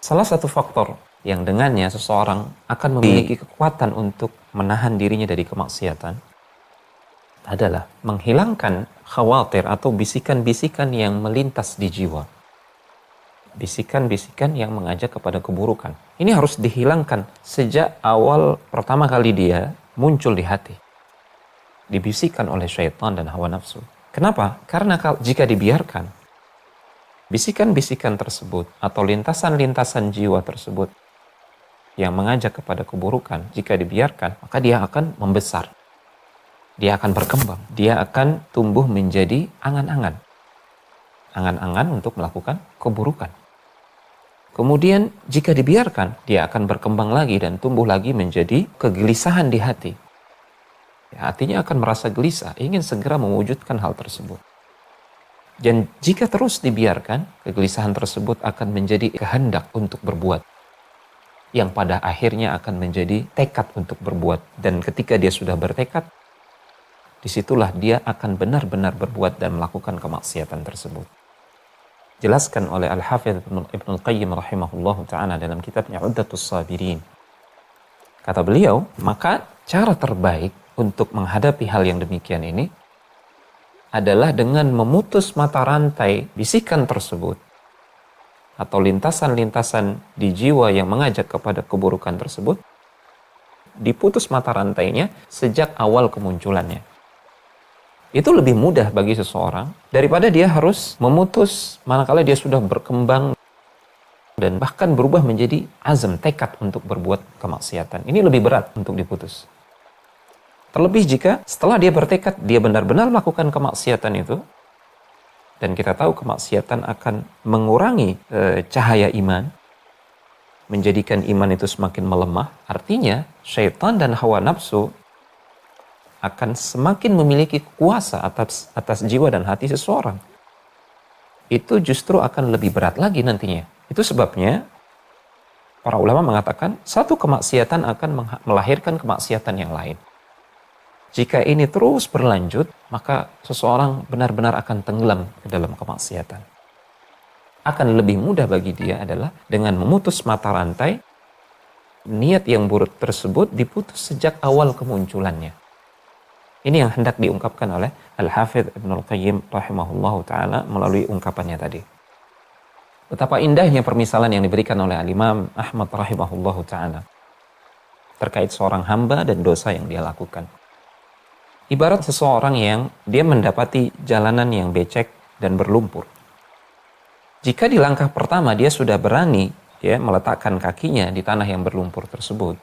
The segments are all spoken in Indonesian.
Salah satu faktor yang dengannya seseorang akan memiliki kekuatan untuk menahan dirinya dari kemaksiatan adalah menghilangkan khawatir atau bisikan-bisikan yang melintas di jiwa. Bisikan-bisikan yang mengajak kepada keburukan. Ini harus dihilangkan sejak awal pertama kali dia muncul di hati. Dibisikkan oleh syaitan dan hawa nafsu. Kenapa? Karena jika dibiarkan, bisikan-bisikan tersebut atau lintasan-lintasan jiwa tersebut yang mengajak kepada keburukan, jika dibiarkan, maka dia akan membesar. Dia akan berkembang. Dia akan tumbuh menjadi angan-angan. Angan-angan untuk melakukan keburukan. Kemudian jika dibiarkan, dia akan berkembang lagi dan tumbuh lagi menjadi kegelisahan di hati. Ya, hatinya akan merasa gelisah, ingin segera mewujudkan hal tersebut. Dan jika terus dibiarkan, kegelisahan tersebut akan menjadi kehendak untuk berbuat. Yang pada akhirnya akan menjadi tekad untuk berbuat. Dan ketika dia sudah bertekad, disitulah dia akan benar-benar berbuat dan melakukan kemaksiatan tersebut. Jelaskan oleh Al-Hafidz Ibnul Qayyim rahimahullahu ta'ala dalam kitabnya Uddatus Sabirin. Kata beliau, maka cara terbaik untuk menghadapi hal yang demikian ini adalah dengan memutus mata rantai bisikan tersebut atau lintasan-lintasan di jiwa yang mengajak kepada keburukan tersebut, diputus mata rantainya sejak awal kemunculannya. Itu lebih mudah bagi seseorang daripada dia harus memutus manakala dia sudah berkembang dan bahkan berubah menjadi azam, tekad untuk berbuat kemaksiatan. Ini lebih berat untuk diputus. Terlebih jika setelah dia bertekad, dia benar-benar melakukan kemaksiatan itu, dan kita tahu kemaksiatan akan mengurangi cahaya iman, menjadikan iman itu semakin melemah. Artinya, syaitan dan hawa nafsu akan semakin memiliki kuasa atas jiwa dan hati seseorang. Itu justru akan lebih berat lagi nantinya. Itu sebabnya para ulama mengatakan satu kemaksiatan akan melahirkan kemaksiatan yang lain. Jika ini terus berlanjut, maka seseorang benar-benar akan tenggelam ke dalam kemaksiatan. Akan lebih mudah bagi dia adalah dengan memutus mata rantai, niat yang buruk tersebut diputus sejak awal kemunculannya. Ini yang hendak diungkapkan oleh Al-Hafidz Ibnul Qayyim rahimahullahu ta'ala melalui ungkapannya tadi. Betapa indahnya permisalan yang diberikan oleh Al-Imam Ahmad rahimahullahu ta'ala terkait seorang hamba dan dosa yang dia lakukan. Ibarat seseorang yang dia mendapati jalanan yang becek dan berlumpur. Jika di langkah pertama dia sudah berani meletakkan kakinya di tanah yang berlumpur tersebut,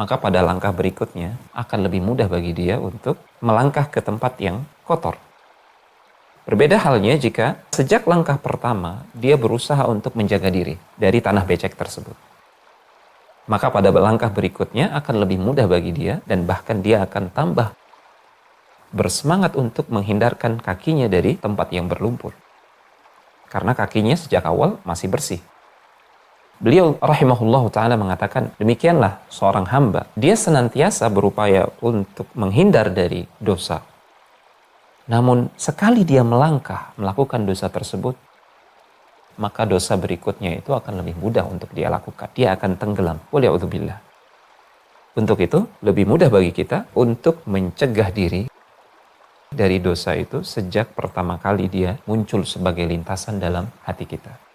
maka pada langkah berikutnya akan lebih mudah bagi dia untuk melangkah ke tempat yang kotor. Berbeda halnya jika sejak langkah pertama dia berusaha untuk menjaga diri dari tanah becek tersebut. Maka pada langkah berikutnya akan lebih mudah bagi dia dan bahkan dia akan tambah bersemangat untuk menghindarkan kakinya dari tempat yang berlumpur. Karena kakinya sejak awal masih bersih. Beliau rahimahullah ta'ala mengatakan, demikianlah seorang hamba. Dia senantiasa berupaya untuk menghindar dari dosa. Namun sekali dia melangkah melakukan dosa tersebut, maka dosa berikutnya itu akan lebih mudah untuk dia lakukan. Dia akan tenggelam. Waliya'udzubillah. Untuk itu, lebih mudah bagi kita untuk mencegah diri dari dosa itu sejak pertama kali dia muncul sebagai lintasan dalam hati kita.